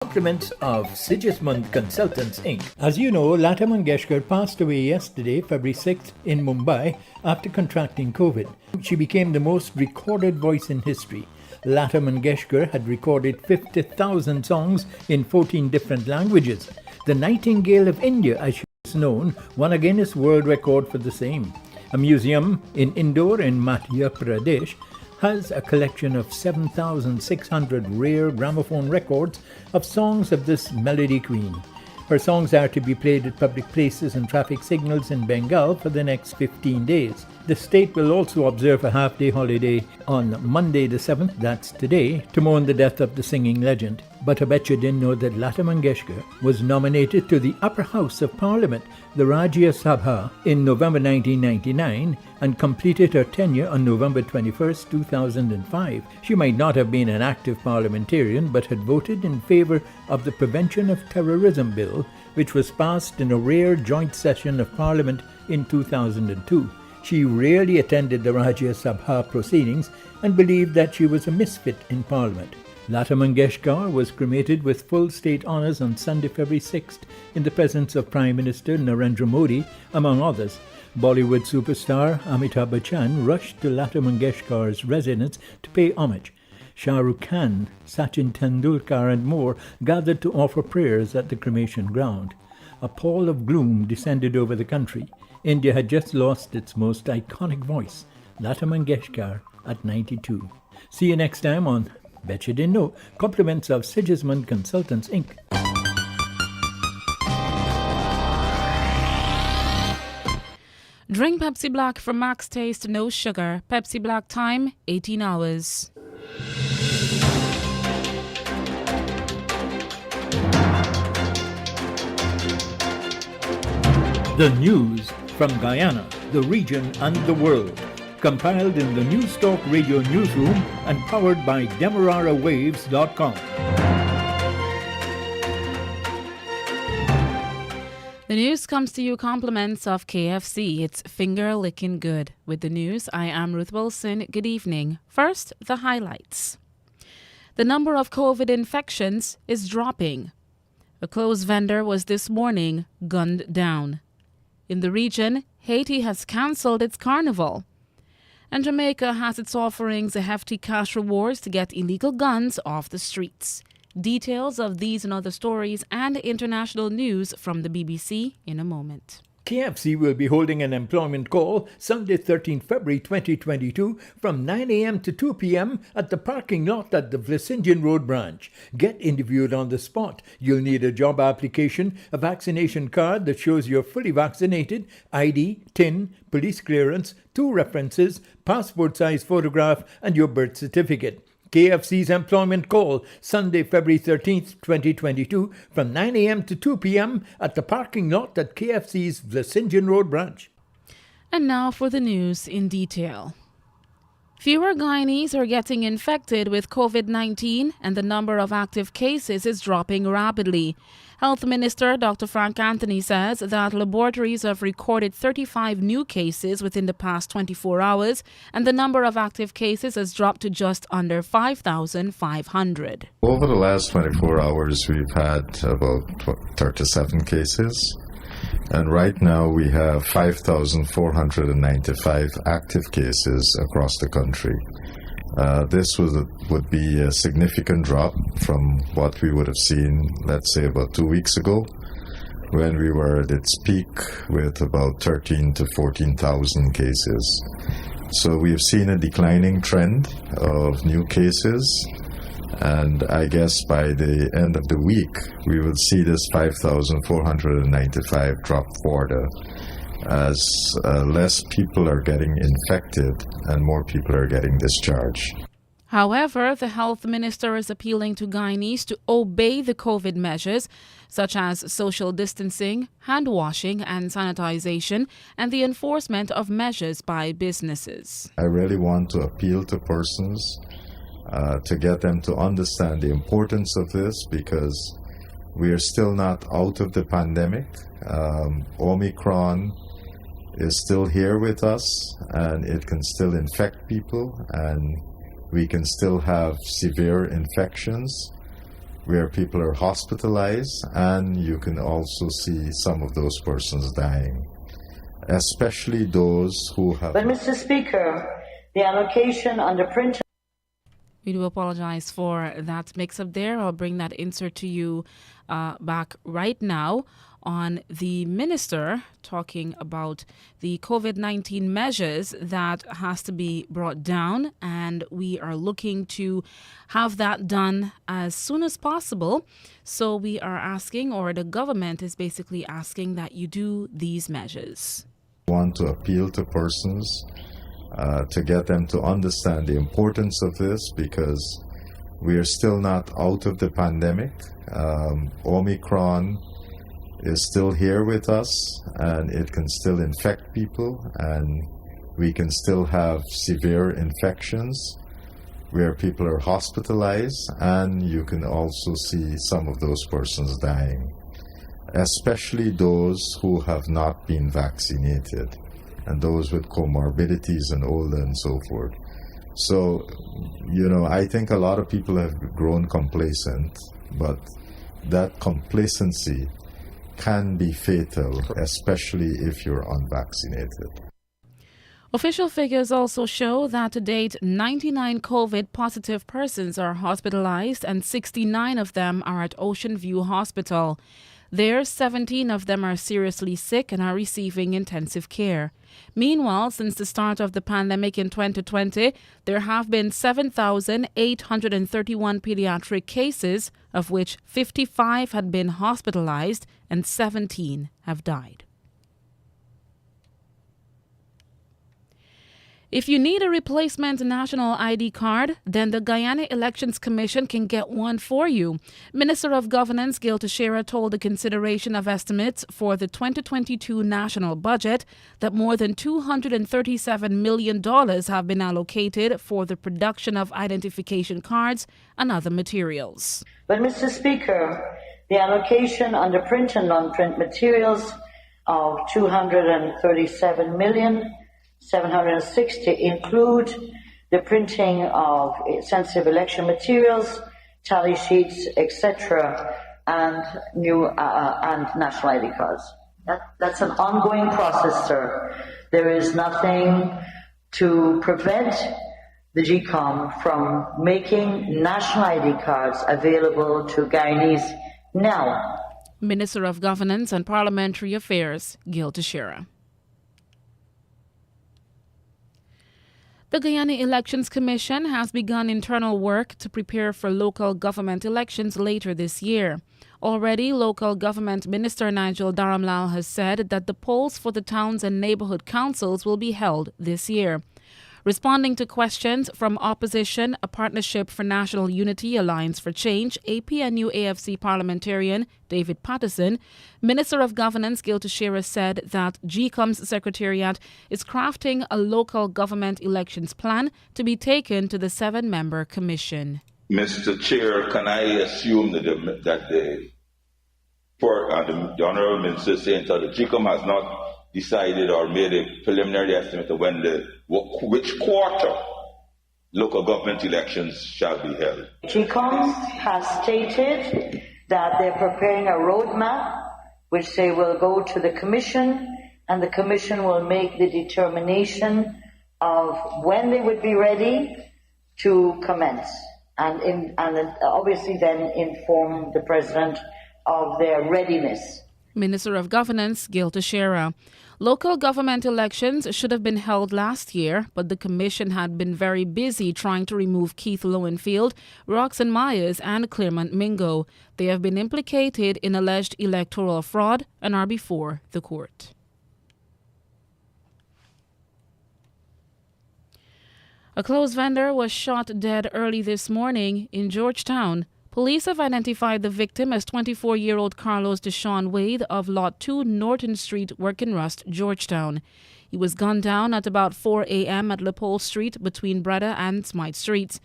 Compliments of Sigismund Consultants Inc. As you know, Lata Mangeshkar passed away yesterday, February 6th, in Mumbai after contracting COVID. She became the most recorded voice in history. Lata Mangeshkar had recorded 50,000 songs in 14 different languages. The Nightingale of India, as she was known, won a Guinness World Record for the same. A museum in Indore in Madhya Pradesh has a collection of 7,600 rare gramophone records of songs of this melody queen. Her songs are to be played at public places and traffic signals in Bengal for the next 15 days. The state will also observe a half-day holiday on Monday the 7th, that's today, to mourn the death of the singing legend. But I bet you didn't know that Lata Mangeshkar was nominated to the Upper House of Parliament, the Rajya Sabha, in November 1999 and completed her tenure on November 21, 2005. She might not have been an active parliamentarian but had voted in favour of the Prevention of Terrorism Bill, which was passed in a rare joint session of Parliament in 2002. She rarely attended the Rajya Sabha proceedings and believed that she was a misfit in Parliament. Lata Mangeshkar was cremated with full state honours on Sunday, February 6th, in the presence of Prime Minister Narendra Modi, among others. Bollywood superstar Amitabh Bachchan rushed to Lata Mangeshkar's residence to pay homage. Shah Rukh Khan, Sachin Tendulkar and more gathered to offer prayers at the cremation ground. A pall of gloom descended over the country. India had just lost its most iconic voice, Lata Mangeshkar, at 92. See you next time on Bet You Didn't Know. Compliments of Sigismund Consultants Inc. Drink Pepsi Black for max taste, no sugar. Pepsi Black time, 18 hours. The news from Guyana, the region and the world. Compiled in the News Talk Radio newsroom and powered by DemeraraWaves.com. The news comes to you compliments of KFC. It's finger licking good. With the news, I am Ruth Wilson. Good evening. First, the highlights. The number of COVID infections is dropping. A clothes vendor was this morning gunned down. In the region, Haiti has cancelled its carnival. And Jamaica has its offerings a hefty cash rewards to get illegal guns off the streets. Details of these and other stories and international news from the BBC in a moment. KFC will be holding an employment call Sunday 13 February 2022 from 9 a.m. to 2 p.m. at the parking lot at the Vlesingian Road branch. Get interviewed on the spot. You'll need a job application, a vaccination card that shows you're fully vaccinated, ID, TIN, police clearance, 2 references, passport-size photograph, and your birth certificate. KFC's employment call, Sunday, February 13th, 2022, from 9 a.m. to 2 p.m. at the parking lot at KFC's Vlesingian Road branch. And now for the news in detail. Fewer Guyanese are getting infected with COVID-19 and the number of active cases is dropping rapidly. Health Minister Dr. Frank Anthony says that laboratories have recorded 35 new cases within the past 24 hours and the number of active cases has dropped to just under 5,500. Over the last 24 hours, we've had about 37 cases. And right now we have 5,495 active cases across the country. This would be a significant drop from what we would have seen, let's say, about 2 weeks ago, when we were at its peak with about 13 to 14,000 cases. So we've seen a declining trend of new cases, and I guess by the end of the week, we will see this 5,495 drop further as less people are getting infected and more people are getting discharged. However, the health minister is appealing to Guyanese to obey the COVID measures, such as social distancing, hand washing and sanitization, and the enforcement of measures by businesses. I really want to appeal to persons to get them to understand the importance of this, because we are still not out of the pandemic. Omicron is still here with us, and it can still infect people, and we can still have severe infections. where people are hospitalized, and you can also see some of those persons dying, especially those who have... But, Mr. Speaker, the allocation under print... We do apologize for that mix-up there. I'll bring that insert to you back right now on the minister talking about the COVID-19 measures that has to be brought down, and we are looking to have that done as soon as possible. So we are asking, or the government is basically asking, that you do these measures. I want to appeal to persons to get them to understand the importance of this, because we are still not out of the pandemic. Omicron is still here with us, and it can still infect people, and we can still have severe infections where people are hospitalized, and you can also see some of those persons dying, especially those who have not been vaccinated and those with comorbidities and older and so forth. So, I think a lot of people have grown complacent, but that complacency can be fatal, especially if you're unvaccinated. Official figures also show that to date, 99 COVID-positive persons are hospitalized and 69 of them are at Ocean View Hospital. There, 17 of them are seriously sick and are receiving intensive care. Meanwhile, since the start of the pandemic in 2020, there have been 7,831 pediatric cases, of which 55 had been hospitalized and 17 have died. If you need a replacement national ID card, then the Guyana Elections Commission can get one for you. Minister of Governance Gil Teixeira told the consideration of estimates for the 2022 national budget that more than $237 million have been allocated for the production of identification cards and other materials. But, Mr. Speaker, the allocation under print and non-print materials of $237 million 760 include the printing of sensitive election materials, tally sheets, etc., and and national ID cards. That's an ongoing process, sir. There is nothing to prevent the GCOM from making national ID cards available to Guyanese now. Minister of Governance and Parliamentary Affairs, Gil Teixeira. The Guyana Elections Commission has begun internal work to prepare for local government elections later this year. Already, Local Government Minister Nigel Dharamlal has said that the polls for the towns and neighborhood councils will be held this year. Responding to questions from opposition, a Partnership for National Unity Alliance for Change, APNU-AFC parliamentarian David Patterson, Minister of Governance Gil Teixeira said that GCOM's Secretariat is crafting a local government elections plan to be taken to the 7-member commission. Mr. Chair, can I assume that the Honourable Minister is saying that the GCOM has not decided or made a preliminary estimate of which quarter local government elections shall be held? GCOM has stated that they're preparing a roadmap which they will go to the Commission, and the Commission will make the determination of when they would be ready to commence, and obviously then inform the President of their readiness. Minister of Governance Gil Teixeira. Local government elections should have been held last year, but the Commission had been very busy trying to remove Keith Lowenfield, Roxanne Myers, and Clermont Mingo. They have been implicated in alleged electoral fraud and are before the court. A clothes vendor was shot dead early this morning in Georgetown. Police have identified the victim as 24-year-old Carlos Deshaun Wade of Lot 2 Norton Street, Workinrust, Georgetown. He was gunned down at about 4 a.m. at Lepole Street between Breda and Smythe Streets.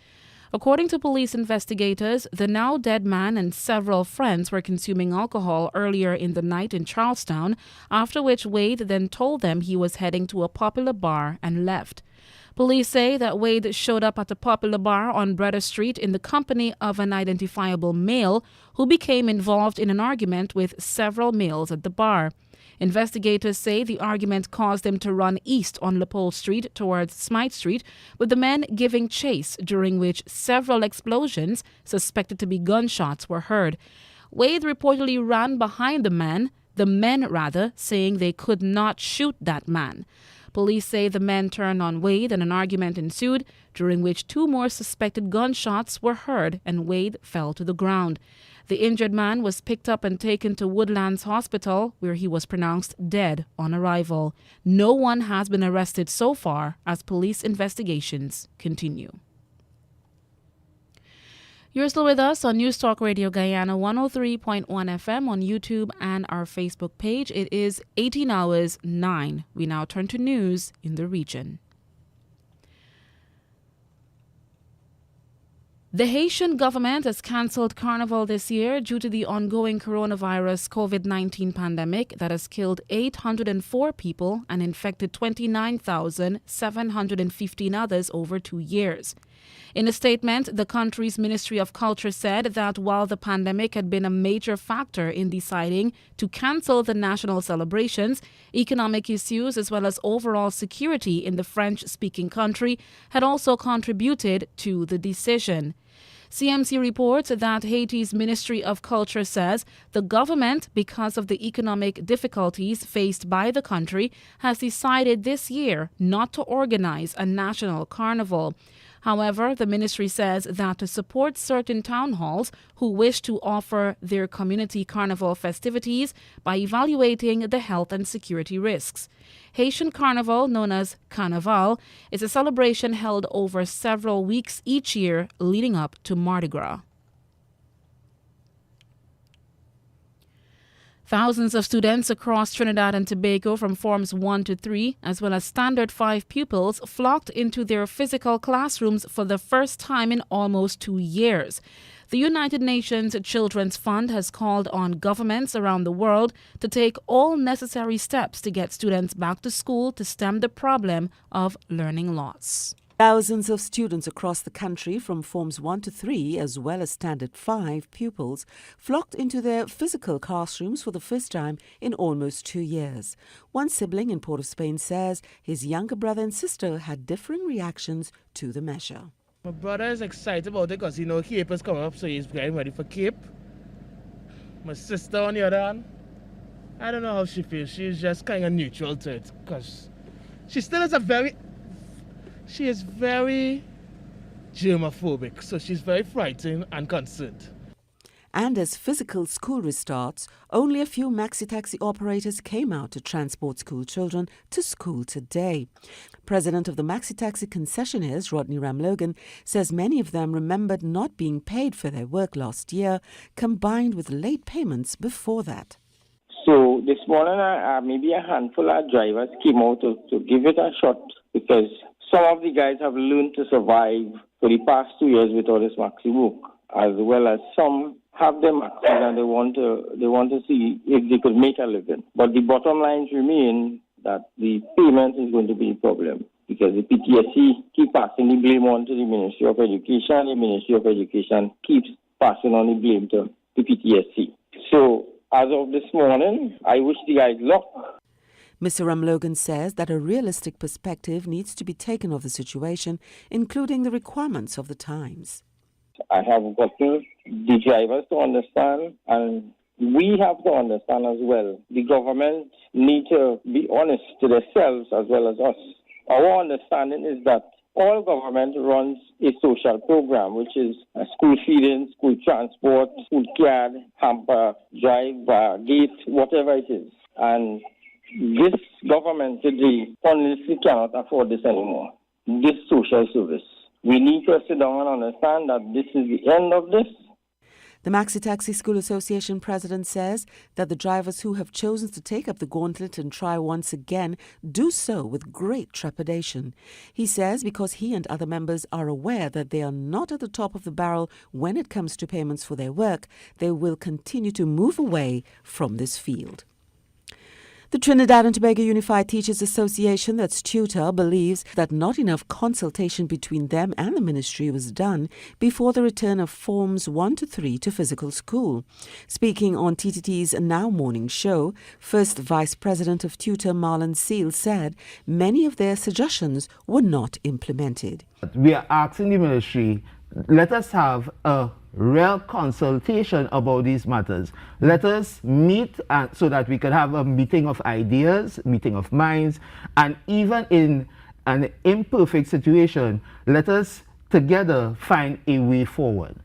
According to police investigators, the now dead man and several friends were consuming alcohol earlier in the night in Charlestown, after which Wade then told them he was heading to a popular bar and left. Police say that Wade showed up at a popular bar on Breda Street in the company of an identifiable male who became involved in an argument with several males at the bar. Investigators say the argument caused him to run east on Leopold Street towards Smythe Street, with the men giving chase, during which several explosions, suspected to be gunshots, were heard. Wade reportedly ran behind the men, saying they could not shoot that man. Police say the men turned on Wade and an argument ensued, during which 2 more suspected gunshots were heard and Wade fell to the ground. The injured man was picked up and taken to Woodlands Hospital, where he was pronounced dead on arrival. No one has been arrested so far as police investigations continue. You're still with us on News Talk Radio Guyana 103.1 FM on YouTube and our Facebook page. It is 18 hours 9. We now turn to news in the region. The Haitian government has cancelled Carnival this year due to the ongoing coronavirus COVID-19 pandemic that has killed 804 people and infected 29,715 others over 2 years. In a statement, the country's Ministry of Culture said that while the pandemic had been a major factor in deciding to cancel the national celebrations, economic issues as well as overall security in the French-speaking country had also contributed to the decision. CMC reports that Haiti's Ministry of Culture says the government, because of the economic difficulties faced by the country, has decided this year not to organize a national carnival. However, the ministry says that to support certain town halls who wish to offer their community carnival festivities by evaluating the health and security risks. Haitian Carnival, known as Carnaval, is a celebration held over several weeks each year leading up to Mardi Gras. Thousands of students across Trinidad and Tobago from Forms 1 to 3, as well as Standard 5 pupils, flocked into their physical classrooms for the first time in almost 2 years. The United Nations Children's Fund has called on governments around the world to take all necessary steps to get students back to school to stem the problem of learning loss. Thousands of students across the country from Forms 1 to 3, as well as Standard 5 pupils, flocked into their physical classrooms for the first time in almost 2 years. One sibling in Port of Spain says his younger brother and sister had differing reactions to the measure. My brother is excited about it because, Cape is coming up, so he's getting ready for Cape. My sister, on the other hand, I don't know how she feels. She's just kind of neutral to it because she still is She is very germophobic, so she's very frightened and concerned. And as physical school restarts, only a few maxi-taxi operators came out to transport school children to school today. President of the maxi-taxi concessionaires, Rodney Ramlogan, says many of them remembered not being paid for their work last year, combined with late payments before that. So this morning, maybe a handful of drivers came out to give it a shot because some of the guys have learned to survive for the past 2 years without this maxi work, as well as some have their maxis and they want to see if they could make a living. But the bottom lines remain that the payment is going to be a problem because the PTSC keep passing the blame on to the Ministry of Education. The Ministry of Education keeps passing on the blame to the PTSC. So as of this morning, I wish the guys luck. Mr. Ramlogan says that a realistic perspective needs to be taken of the situation, including the requirements of the times. I have gotten the drivers to understand, and we have to understand as well. The government need to be honest to themselves as well as us. Our understanding is that all government runs a social program, which is school feeding, school transport, school card, hamper, drive, gate, whatever it is. And this government today honestly cannot afford this anymore, this social service. We need to sit down and understand that this is the end of this. The Maxi Taxi School Association president says that the drivers who have chosen to take up the gauntlet and try once again do so with great trepidation. He says because he and other members are aware that they are not at the top of the barrel when it comes to payments for their work, they will continue to move away from this field. The Trinidad and Tobago Unified Teachers Association, that's TUTA, believes that not enough consultation between them and the ministry was done before the return of Forms 1 to 3 to physical school. Speaking on TTT's Now Morning Show, First Vice President of TUTA, Marlon Seal, said many of their suggestions were not implemented. We are asking the ministry, let us have a real consultation about these matters. Let us meet so that we can have a meeting of ideas, meeting of minds, and even in an imperfect situation, let us together find a way forward.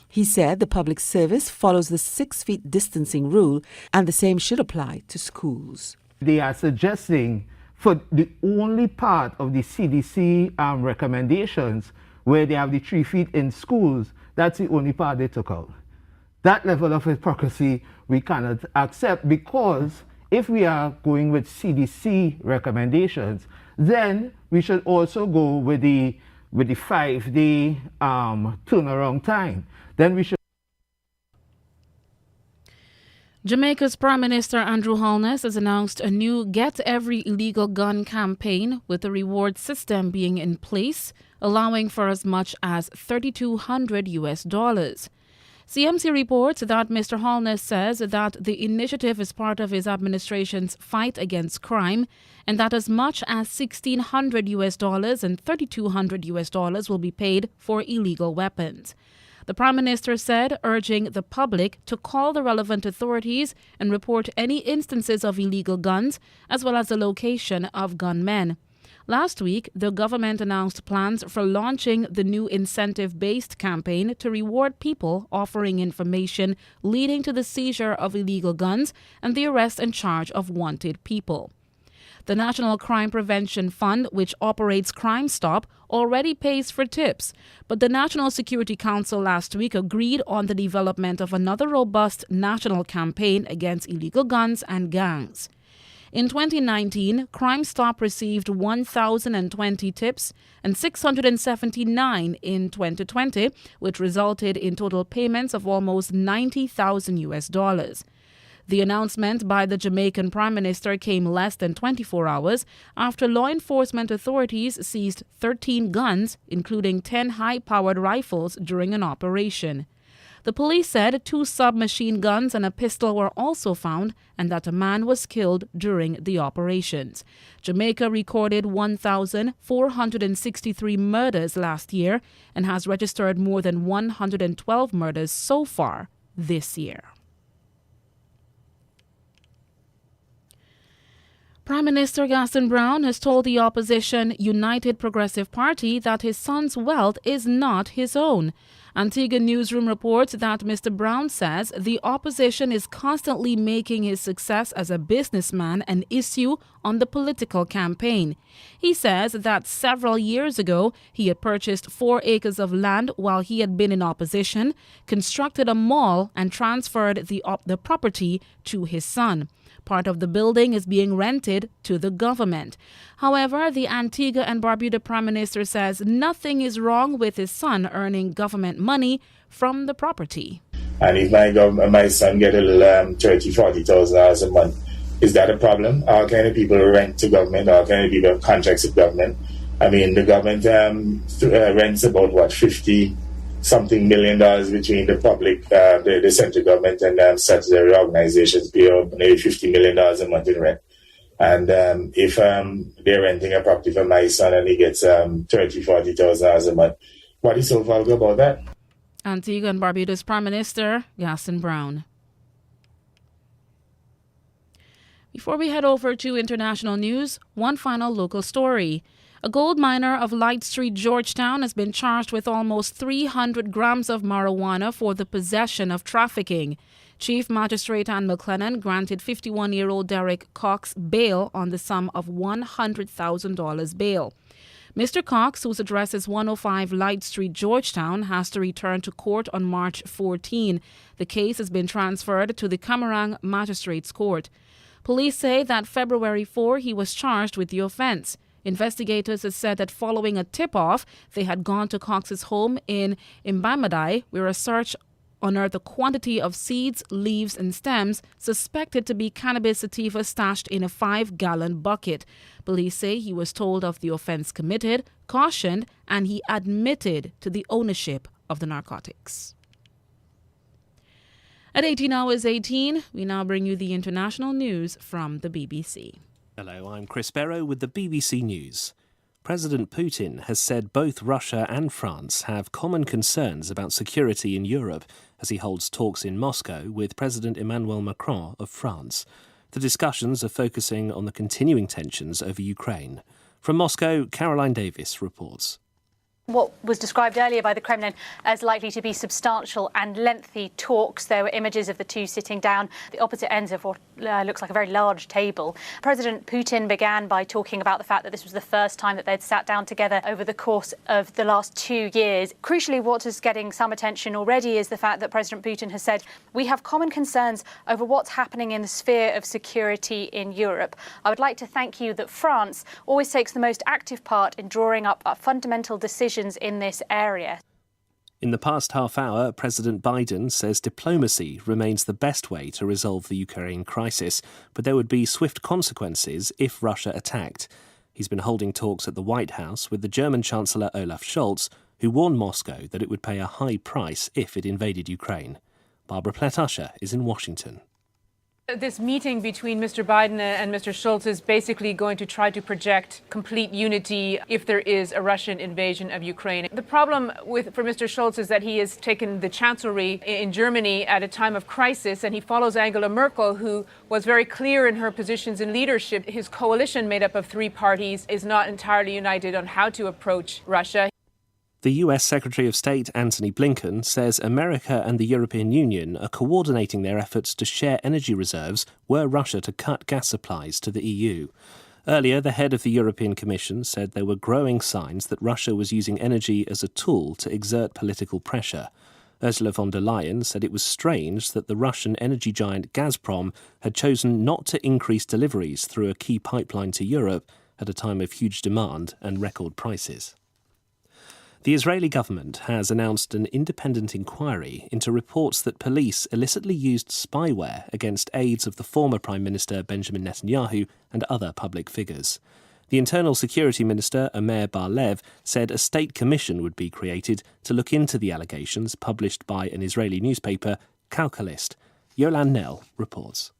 He said the public service follows the 6 feet distancing rule and the same should apply to schools. They are suggesting for the only part of the CDC recommendations where they have the 3 feet in schools, that's the only part they took out. That level of hypocrisy we cannot accept, because if we are going with CDC recommendations, then we should also go with the 5-day turnaround time. Then we should. Jamaica's Prime Minister Andrew Holness has announced a new Get Every Illegal Gun campaign, with a reward system being in place, allowing for as much as $3,200. CMC reports that Mr. Holness says that the initiative is part of his administration's fight against crime, and that as much as $1,600 and $3,200 will be paid for illegal weapons. The Prime Minister said, urging the public to call the relevant authorities and report any instances of illegal guns, as well as the location of gunmen. Last week, the government announced plans for launching the new incentive-based campaign to reward people offering information leading to the seizure of illegal guns and the arrest and charge of wanted people. The National Crime Prevention Fund, which operates Crime Stop, already pays for tips, but the National Security Council last week agreed on the development of another robust national campaign against illegal guns and gangs. In 2019, Crime Stop received 1,020 tips and 679 in 2020, which resulted in total payments of almost $90,000. The announcement by the Jamaican Prime Minister came less than 24 hours after law enforcement authorities seized 13 guns, including 10 high-powered rifles, during an operation. The police said 2 submachine guns and a pistol were also found, and that a man was killed during the operations. Jamaica recorded 1,463 murders last year and has registered more than 112 murders so far this year. Prime Minister Gaston Brown has told the opposition United Progressive Party that his son's wealth is not his own. Antigua Newsroom reports that Mr. Brown says the opposition is constantly making his success as a businessman an issue on the political campaign. He says that several years ago he had purchased 4 acres of land while he had been in opposition, constructed a mall, and transferred the property to his son. Part of the building is being rented to the government. However, the Antigua and Barbuda Prime Minister says nothing is wrong with his son earning government money from the property. And if my son get a little $30,000-$40,000 a month, is that a problem? All kind of people rent to government, all kind of people have contracts with government. I mean, the government rents about, $50-something million between the public, the central government and statutory organizations pay out nearly $50 million a month in rent. And if they're renting a property for my son and he gets $30,000-$40,000 a month, what is so vulgar about that? Antigua and Barbuda's Prime Minister, Gaston Brown. Before we head over to international news, one final local story. A gold miner of Light Street, Georgetown, has been charged with almost 300 grams of marijuana for the possession of trafficking. Chief Magistrate Ann McLennan granted 51-year-old Derek Cox bail on the sum of $100,000 bail. Mr. Cox, whose address is 105 Light Street, Georgetown, has to return to court on March 14. The case has been transferred to the Camarang Magistrates Court. Police say that February 4 he was charged with the offense. Investigators have said that following a tip-off, they had gone to Cox's home in Imbamadai, where a search unearthed a quantity of seeds, leaves and stems suspected to be cannabis sativa stashed in a 5-gallon bucket. Police say he was told of the offence committed, cautioned, and he admitted to the ownership of the narcotics. At 18 hours 18, we now bring you the international news from the BBC. Hello, I'm Chris Barrow with the BBC News. President Putin has said both Russia and France have common concerns about security in Europe as he holds talks in Moscow with President Emmanuel Macron of France. The discussions are focusing on the continuing tensions over Ukraine. From Moscow, Caroline Davis reports. What was described earlier by the Kremlin as likely to be substantial and lengthy talks. There were images of the two sitting down at the opposite ends of what looks like a very large table. President Putin began by talking about the fact that this was the first time that they'd sat down together over the course of the last 2 years. Crucially, what is getting some attention already is the fact that President Putin has said, we have common concerns over what's happening in the sphere of security in Europe. I would like to thank you that France always takes the most active part in drawing up fundamental decisions in this area. In the past half hour, President Biden says diplomacy remains the best way to resolve the Ukraine crisis, but there would be swift consequences if Russia attacked. He's been holding talks at the White House with the German Chancellor Olaf Scholz, who warned Moscow that it would pay a high price if it invaded Ukraine. Barbara Plett-Usher is in Washington. This meeting between Mr. Biden and Mr. Scholz is basically going to try to project complete unity if there is a Russian invasion of Ukraine. The problem for Mr. Scholz is that he has taken the chancellery in Germany at a time of crisis, and he follows Angela Merkel, who was very clear in her positions in leadership. His coalition, made up of 3 parties, is not entirely united on how to approach Russia. The US Secretary of State Antony Blinken says America and the European Union are coordinating their efforts to share energy reserves were Russia to cut gas supplies to the EU. Earlier, the head of the European Commission said there were growing signs that Russia was using energy as a tool to exert political pressure. Ursula von der Leyen said it was strange that the Russian energy giant Gazprom had chosen not to increase deliveries through a key pipeline to Europe at a time of huge demand and record prices. The Israeli government has announced an independent inquiry into reports that police illicitly used spyware against aides of the former Prime Minister Benjamin Netanyahu and other public figures. The Internal Security Minister, Omer Bar-Lev, said a state commission would be created to look into the allegations published by an Israeli newspaper, Calcalist. Yolan Nell reports.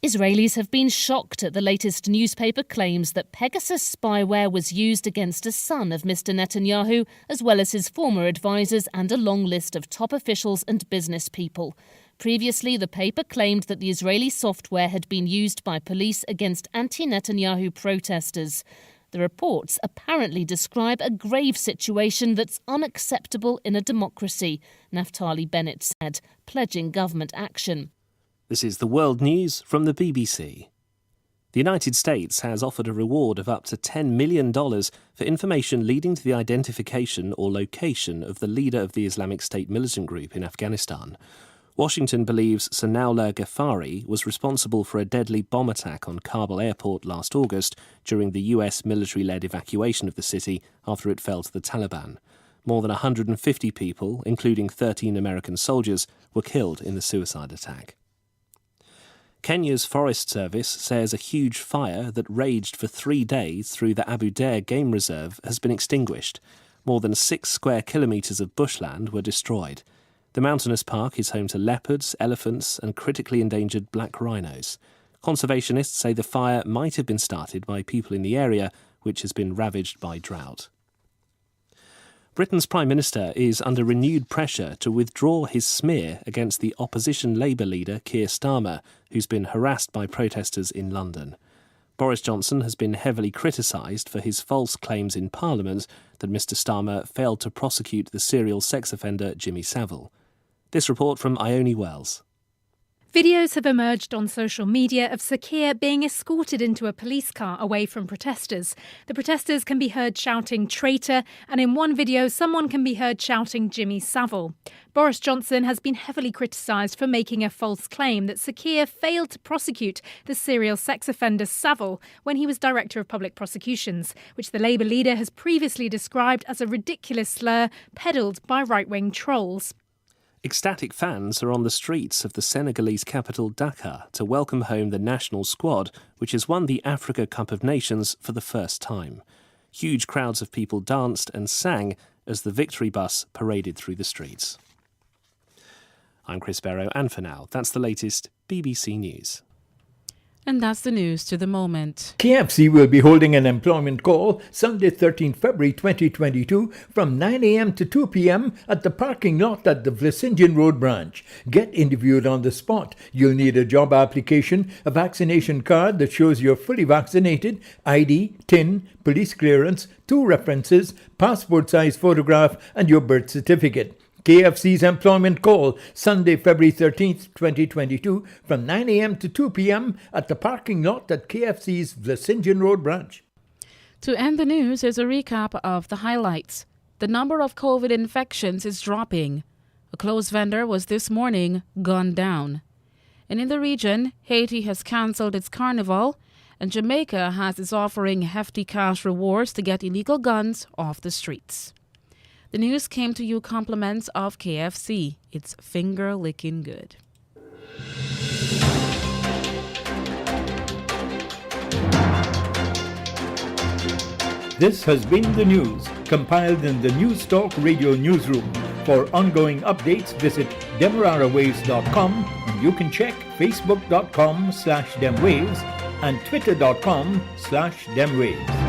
Israelis have been shocked at the latest newspaper claims that Pegasus spyware was used against a son of Mr. Netanyahu, as well as his former advisers and a long list of top officials and business people. Previously, the paper claimed that the Israeli software had been used by police against anti-Netanyahu protesters. The reports apparently describe a grave situation that's unacceptable in a democracy, Naftali Bennett said, pledging government action. This is the World News from the BBC. The United States has offered a reward of up to $10 million for information leading to the identification or location of the leader of the Islamic State militant group in Afghanistan. Washington believes Sanaullah Ghaffari was responsible for a deadly bomb attack on Kabul airport last August during the US military-led evacuation of the city after it fell to the Taliban. More than 150 people, including 13 American soldiers, were killed in the suicide attack. Kenya's Forest Service says a huge fire that raged for 3 days through the Abu Dair Game Reserve has been extinguished. More than 6 square kilometres of bushland were destroyed. The mountainous park is home to leopards, elephants and critically endangered black rhinos. Conservationists say the fire might have been started by people in the area, which has been ravaged by drought. Britain's Prime Minister is under renewed pressure to withdraw his smear against the opposition Labour leader Keir Starmer, who's been harassed by protesters in London. Boris Johnson has been heavily criticised for his false claims in Parliament that Mr Starmer failed to prosecute the serial sex offender Jimmy Savile. This report from Ione Wells. Videos have emerged on social media of Sir Keir being escorted into a police car away from protesters. The protesters can be heard shouting traitor, and in one video someone can be heard shouting Jimmy Savile. Boris Johnson has been heavily criticised for making a false claim that Sir Keir failed to prosecute the serial sex offender Savile when he was Director of Public Prosecutions, which the Labour leader has previously described as a ridiculous slur peddled by right-wing trolls. Ecstatic fans are on the streets of the Senegalese capital Dakar to welcome home the national squad, which has won the Africa Cup of Nations for the first time. Huge crowds of people danced and sang as the victory bus paraded through the streets. I'm Chris Barrow, and for now, that's the latest BBC News. And that's the news to the moment. KFC will be holding an employment call Sunday 13 February 2022 from 9 a.m. to 2 p.m. at the parking lot at the Vlissingen Road branch. Get interviewed on the spot. You'll need a job application, a vaccination card that shows you're fully vaccinated, ID, TIN, police clearance, 2 references, passport-size photograph and your birth certificate. KFC's employment call, Sunday, February 13th, 2022, from 9 a.m. to 2 p.m. at the parking lot at KFC's Vlissingen Road branch. To end the news is a recap of the highlights. The number of COVID infections is dropping. A clothes vendor was this morning gunned down. And in the region, Haiti has cancelled its carnival, and Jamaica is offering hefty cash rewards to get illegal guns off the streets. The news came to you compliments of KFC. It's finger licking good. This has been the news, compiled in the News Talk Radio newsroom. For ongoing updates, visit demerarawaves.com, and you can check facebook.com/demwaves and twitter.com/demwaves.